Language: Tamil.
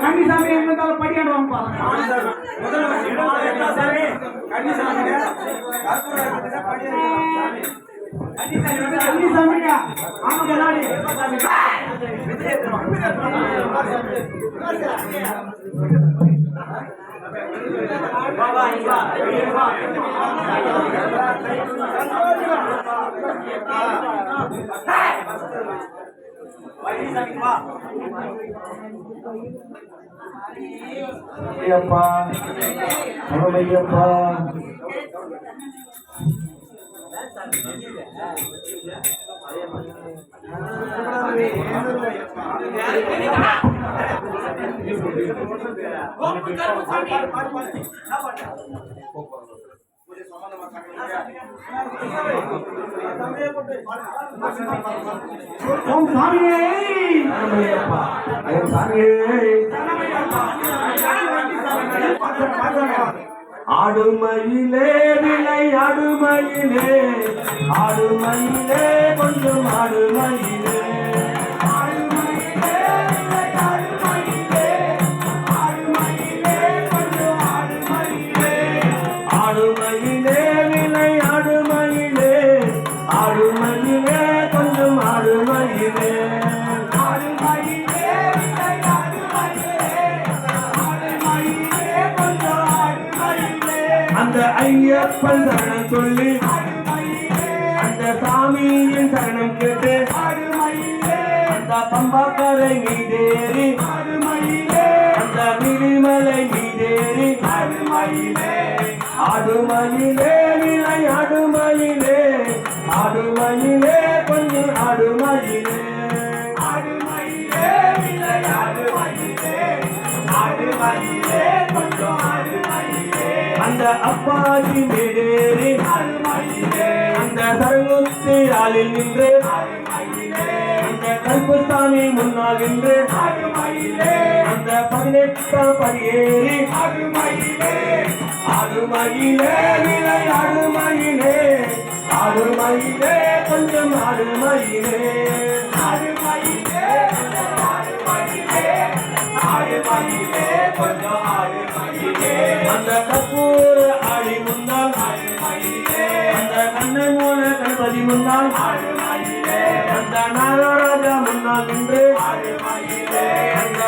கன்னிசாமி இருந்தாலும் படியாடுவாங்கப்பா. கன்னிசாமியா ஆமா கலாடி பாபா இவா இவா ஐயப்பா ஐயப்பா ஓம் சாமியே ஐயப்பா ஐயப்பா சாமியே ஆடுமயிலே விலை ஆடுமயிலே கொஞ்சம் ஆடுமயிலே ஐயப்பன் சரணம் சொல்லி அந்த சாமியின் சரணம் கேட்டு அந்த பம்பாக்கரை மீதேறி அந்த நீலிமலை மீதேறி ஆடுமயிலே நிலை ஆடுமயிலே ஆடுமயிலே கொஞ்சம் ஆடுமயிலே அந்த அப்பாஜி மேடேறி அந்த சரங்குத்தி ஆளில் நின்று அந்த கல்பசாமி முன்னால் நின்று அந்த 18ஆம் படியேறி ஆடுமயிலே நிலை ஆடுமயிலே ஆடுமயிலே கொஞ்சம் ஆடுமயிலே அந்த கற்பூர ஆடி முன்னால் அந்த கண்ணன் மூல கணபதி முன்னால் அந்த நாகராஜா முன்னால் நின்று அந்த